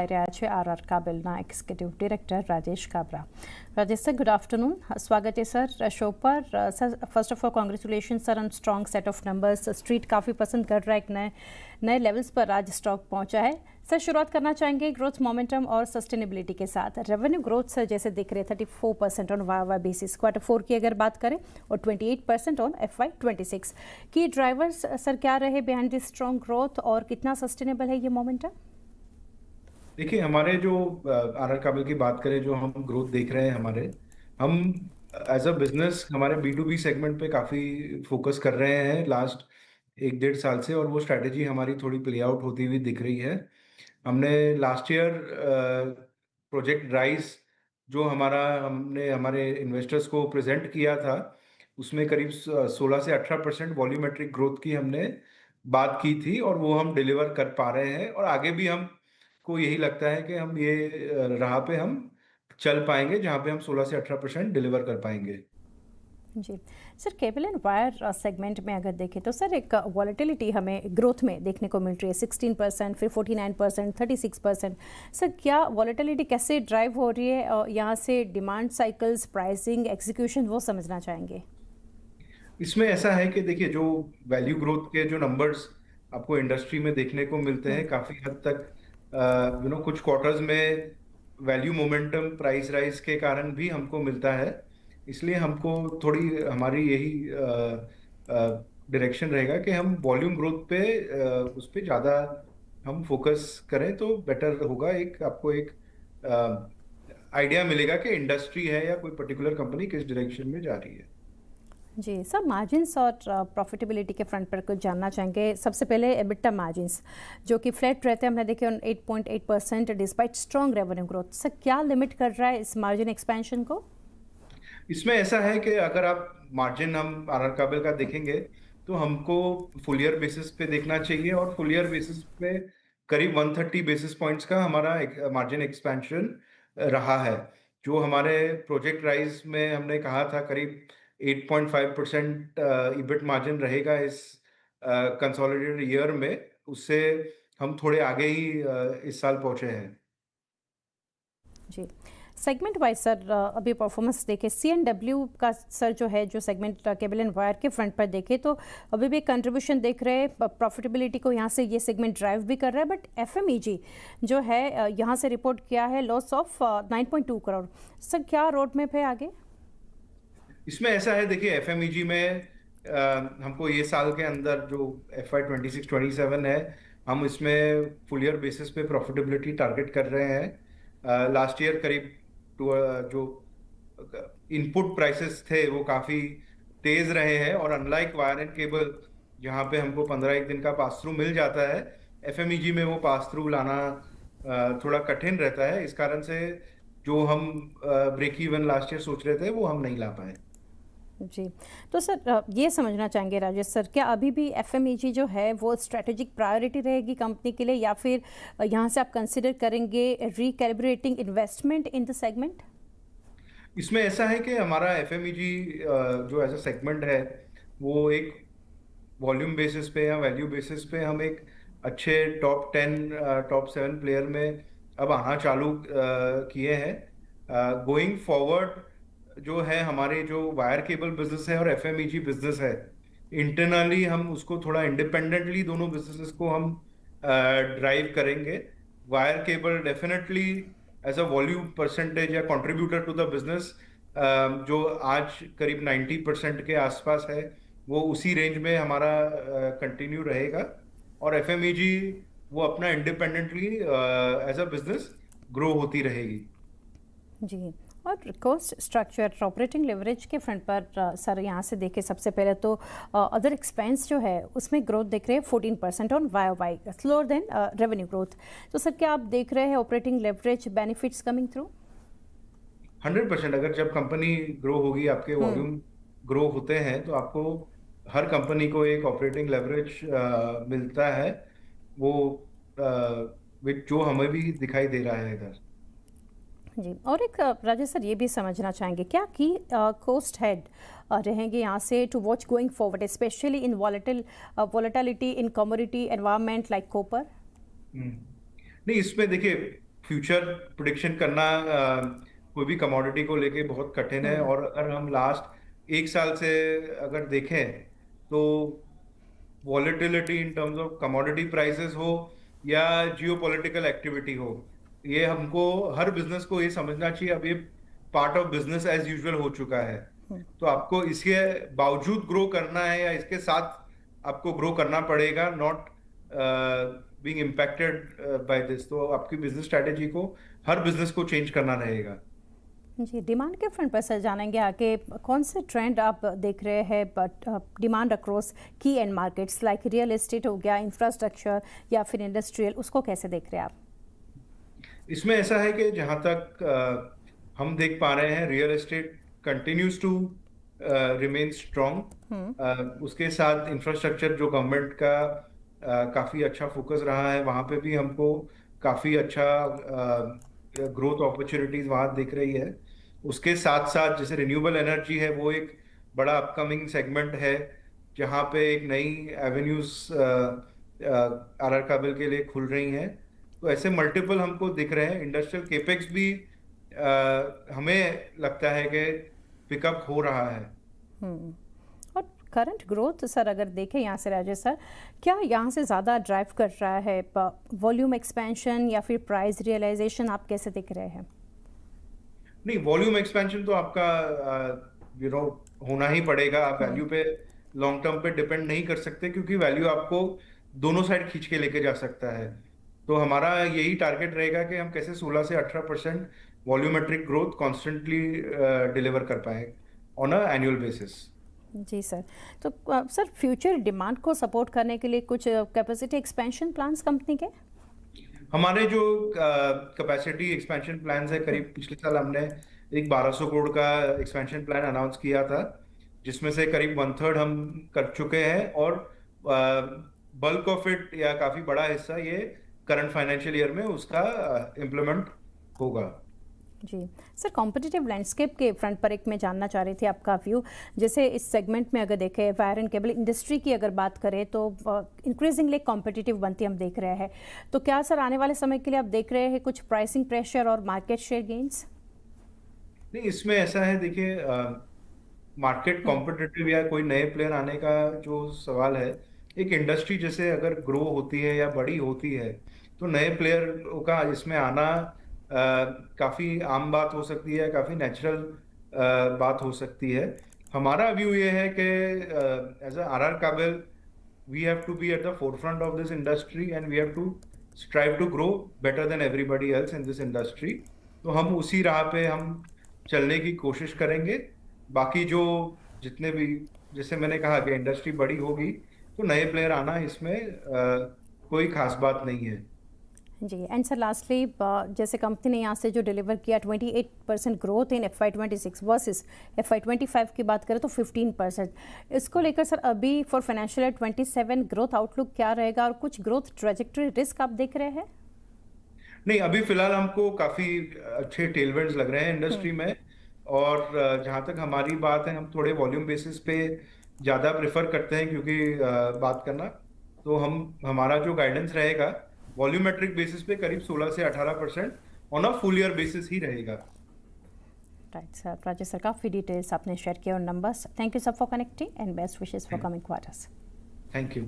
રહ્યા છે આરઆર કાબેલના executive director Rajesh Kabra. Rajesh sir, good afternoon. स्वागत है सर शो पर. Sir first of all congratulation sir on strong set of numbers. Street काफ़ी पसंद कर रहा है, एक नए लेवल्स पर आज स्टॉक पहुंचा है. सर शुरुआत करना चाहेंगे ग्रोथ मोमेंटम और सस्टेनेबिलिटी के साथ. रेवेन्यू ग्रोथ सर जैसे दिख रहे 34% ऑन वाई बेसिस Q4 की अगर बात करें और 28% ऑन FY26 की ड्राइवर्स सर क्या रहे बिहाइंड दिस स्ट्रॉन्ग ग्रोथ और कितना सस्टेनेबल है ये मोमेंटम? देखिए, हमारे जो आरआर काबिल की बात करें, जो हम ग्रोथ देख रहे हैं, हम एज अ बिजनेस हमारे B2B सेगमेंट पे काफ़ी फोकस कर रहे हैं लास्ट 1-1.5 साल से, और वो स्ट्रैटेजी हमारी थोड़ी प्ले आउट होती हुई दिख रही है. हमने लास्ट ईयर प्रोजेक्ट राइज जो हमने हमारे इन्वेस्टर्स को प्रेजेंट किया था, उसमें करीब 16 से 18% वॉल्यूमेट्रिक ग्रोथ की हमने बात की थी, और वो हम डिलीवर कर पा रहे हैं. और आगे भी हम को यही लगता है कि हम ये राह पे हम चल पाएंगे जहां पे हम 16 से 18% डिलीवर कर पाएंगे. जी sir, cable and wire segment में अगर देखें तो सर एक वॉलेटिलिटी हमें ग्रोथ में देखने को मिल रही है. 16%, फिर 49%, 36%. सर क्या वॉलेटिलिटी कैसे ड्राइव हो रही है? यहाँ से डिमांड साइकिल्स, प्राइसिंग, एग्जीक्यूशन वो समझना चाहेंगे. इसमें ऐसा है कि देखिए, जो वैल्यू ग्रोथ के जो नंबर्स आपको इंडस्ट्री में देखने को मिलते हैं, काफी हद तक कुछ क्वार्टर्स में वैल्यू मोमेंटम प्राइस राइज के कारण भी हमको मिलता है. इसलिए हमको थोड़ी हमारी यही डायरेक्शन रहेगा कि हम वॉल्यूम ग्रोथ पे उस पे ज़्यादा हम फोकस करें तो बेटर होगा. आपको एक आइडिया मिलेगा कि इंडस्ट्री है या कोई पर्टिकुलर कंपनी किस डायरेक्शन में जा रही है. जी सर, मार्जिन्स और प्रॉफिटेबिलिटी के फ्रंट पर कुछ जानना चाहेंगे. सबसे पहले एबिटा मार्जिन्स जो कि फ्लैट रहते हैं, हमने देखे 8.8% despite strong revenue growth. Sir क्या लिमिट कर रहा है इस मार्जिन एक्सपेंशन को? इसमें ऐसा है कि अगर आप मार्जिन हम आरआर काबिल का देखेंगे तो हमको फुल ईयर बेसिस पे देखना चाहिए, और फुल ईयर बेसिस पे करीब 130 बेसिस पॉइंट्स का हमारा मार्जिन एक्सपेंशन रहा है. जो हमारे प्रोजेक्ट राइज में हमने कहा था करीब 8.5% इबिट मार्जिन रहेगा इस कंसोलिडेटेड ईयर में, उससे हम थोड़े आगे ही इस साल पहुंचे हैं. जी सेगमेंट वाइज सर अभी परफॉर्मेंस देखें CNW का सर जो है, जो सेगमेंट केबल एंड वायर के फ्रंट पर देखें तो अभी भी कंट्रीब्यूशन देख रहे हैं, प्रॉफिटेबिलिटी को यहाँ से ये सेगमेंट ड्राइव भी कर रहा है. बट FMEG जो है यहाँ से रिपोर्ट किया है लॉस ऑफ 9.2 करोड़. सर क्या रोड मैप है आगे? इसमें ऐसा है, देखिए FMEG में हमको ये साल के अंदर जो FY26-27 है, हम इसमें फुल ईयर बेसिस पे प्रॉफिटेबिलिटी टारगेट कर रहे हैं. लास्ट ईयर करीब जो इनपुट प्राइसेस थे वो काफ़ी तेज़ रहे हैं, और अनलाइक वायर एंड केबल जहाँ पे हमको 15 दिन का पास थ्रू मिल जाता है, FMEG में वो पास थ्रू लाना थोड़ा कठिन रहता है. इस कारण से जो हम ब्रेक इवन लास्ट ईयर सोच रहे थे वो हम नहीं ला पाए. जी तो सर ये समझना चाहेंगे राजेश सर, क्या अभी भी FMEG जो है वो स्ट्रेटेजिक प्रायोरिटी रहेगी कंपनी के लिए, या फिर यहाँ से आप कंसिडर करेंगे रिकैलिब्रेटिंग इन्वेस्टमेंट इन द सेगमेंट? इसमें ऐसा है कि हमारा FMEG जो एज अ सेगमेंट है, वो एक वॉल्यूम बेसिस पे या वैल्यू बेसिस पे हम एक अच्छे टॉप 10 टॉप 7 प्लेयर में अब आना चालू किए हैं. गोइंग फॉरवर्ड जो है, हमारे जो वायर केबल बिजनेस है और FMEG बिजनेस है, इंटरनली हम उसको थोड़ा इंडिपेंडेंटली दोनों बिजनेसेस को हम ड्राइव करेंगे. Wire cable definitely as a volume percentage या कंट्रीब्यूटर टू द बिजनेस जो आज करीब 90% के आसपास है, वो उसी रेंज में हमारा कंटिन्यू रहेगा. और FMEG वो अपना independently as a business grow होती रहेगी. जी और कॉस्ट स्ट्रक्चर, ऑपरेटिंग लेवरेज के फ्रंट पर सर यहाँ से देखें सबसे पहले तो अदर एक्सपेंस जो है उसमें ग्रोथ देख रहे हैं 14% on YOY, slower then revenue growth. तो सर क्या आप देख रहे हैं operating leverage benefits coming through? 100%. अगर जब कंपनी ग्रो होगी, आपके वॉल्यूम ग्रो होते हैं, तो आपको हर कंपनी को एक ऑपरेटिंग लेवरेज मिलता है, वो जो हमें भी दिखाई दे रहा है इधर. जी और एक राजेश सर ये भी समझना चाहेंगे क्या कि कॉस्ट हेड रहेंगे यहाँ से to watch going forward, specially in volatility in commodity environment like copper? नहीं, इसमें देखिए फ्यूचर प्रिडिक्शन करना कोई भी कमोडिटी को लेके बहुत कठिन है। और अगर हम लास्ट एक साल से अगर देखें तो volatility in terms of commodity prices हो या जियोपॉलिटिकल एक्टिविटी हो, ये हमको हर बिजनेस को ये समझना चाहिए अब ये part of business as usual हो चुका है। तो आपको इसके बावजूद ग्रो करना है या इसके साथ आपको ग्रो करना पड़ेगा, not being impacted by this. तो आपकी बिजनेस स्ट्रेटेजी को हर बिजनेस को चेंज करना रहेगा। जी, डिमांड के फ्रंट पर सर जानेंगे आगे कौन से ट्रेंड आप देख रहे हैं बट डिमांड अक्रॉस की and markets like real estate हो गया, इंफ्रास्ट्रक्चर या फिर इंडस्ट्रियल, उसको कैसे देख रहे हैं आप? इसमें ऐसा है कि जहां तक हम देख पा रहे हैं real estate continues to remain strong. उसके साथ इंफ्रास्ट्रक्चर जो गवर्नमेंट का काफी अच्छा फोकस रहा है, वहां पे भी हमको काफी अच्छा ग्रोथ अपॉर्चुनिटीज वहां दिख रही है। उसके साथ साथ जैसे रिन्यूएबल एनर्जी है, वो एक बड़ा अपकमिंग सेगमेंट है जहां पे एक नई एवेन्यूज आर काबिल के लिए खुल रही हैं। तो ऐसे मल्टीपल हमको दिख रहे हैं। इंडस्ट्रियल केपेक्स भी हमें लगता है कि पिकअप हो रहा है। और करंट ग्रोथ सर अगर देखें यहाँ से राजेश सर, क्या यहाँ से ज़्यादा ड्राइव कर रहा है वॉल्यूम एक्सपेंशन या फिर प्राइस रियलाइजेशन, आप कैसे देख रहे हैं? नहीं, वॉल्यूम एक्सपेंशन तो आपका होना ही पड़ेगा। आप वैल्यू पे लॉन्ग टर्म पे डिपेंड नहीं कर सकते, क्योंकि वैल्यू आपको दोनों साइड खींच के लेके जा सकता है। तो हमारा यही टारगेट रहेगा कि हम कैसे 16 से 18% वॉल्यूमेट्रिक ग्रोथ कॉन्स्टेंटली डिलीवर कर पाए ऑन अ एनुअल बेसिस। जी सर, तो सर फ्यूचर डिमांड को सपोर्ट करने के लिए कुछ कैपेसिटी एक्सपेंशन प्लान्स कंपनी के? हमारे जो कैपेसिटी एक्सपेंशन प्लान्स है, करीब पिछले साल हमने एक 1200 करोड़ का एक्सपेंशन प्लान अनाउंस किया था, जिसमें से करीब 1/3 हम कर चुके हैं। और बल्क ऑफ इट या काफी बड़ा हिस्सा ये करंट फाइनेंशियल ईयर में उसका इम्प्लीमेंट होगा। जी सर, कॉम्पिटिटिव लैंडस्केप के फ्रंट पर एक मैं जानना चाह रही थी आपका व्यू। जैसे इस सेगमेंट में अगर देखें, वायर एंड केबल इंडस्ट्री की अगर बात करें तो इंक्रीजिंगली कॉम्पिटिटिव बनती हम देख रहे हैं। तो क्या सर आने वाले समय के लिए आप देख रहे हैं कुछ प्राइसिंग प्रेशर और मार्केट शेयर गेन्स? नहीं, इसमें ऐसा है, देखिए मार्केट कॉम्पिटिटिव या कोई नए प्लेयर आने का जो सवाल है, एक इंडस्ट्री जैसे अगर ग्रो होती है या बड़ी होती है तो नए प्लेयर का इसमें आना काफी आम बात हो सकती है, काफी नेचुरल बात हो सकती है। हमारा व्यू ये है कि एज अ आर काबिल we have to be at the forefront of this industry and we have to strive to grow better than everybody else in this industry। तो हम उसी राह पे हम चलने की कोशिश करेंगे। बाकी जो जितने भी, जैसे मैंने कहा कि इंडस्ट्री बड़ी होगी तो नए प्लेयर आना इसमें कोई खास बात नहीं है। जी, एंड सर लास्टली, जैसे कंपनी ने यहाँ से जो डिलीवर किया 28% growth in FY26 versus FY25 की बात करें तो 15%, इसको लेकर सर अभी for financial year 27 growth outlook क्या रहेगा और कुछ ग्रोथ ट्रेजेक्टरी रिस्क आप देख रहे हैं? नहीं, अभी फिलहाल हमको काफी अच्छे टेलविंड्स लग रहे हैं इंडस्ट्री में। और जहां तक हमारी बात है, हम थोड़े वॉल्यूम बेसिस पे ज्यादा प्रेफर करते हैं, क्योंकि बात करना तो हमारा जो गाइडेंस रहेगा वॉल्यूमेट्रिक बेसिस पे करीब 16 से 18% on a full year basis ही रहेगा। राइट सर, राजेश सर काफ़ी डिटेल्स आपने शेयर किया और numbers. Thank you sir for connecting and best wishes for coming quarters. Thank you.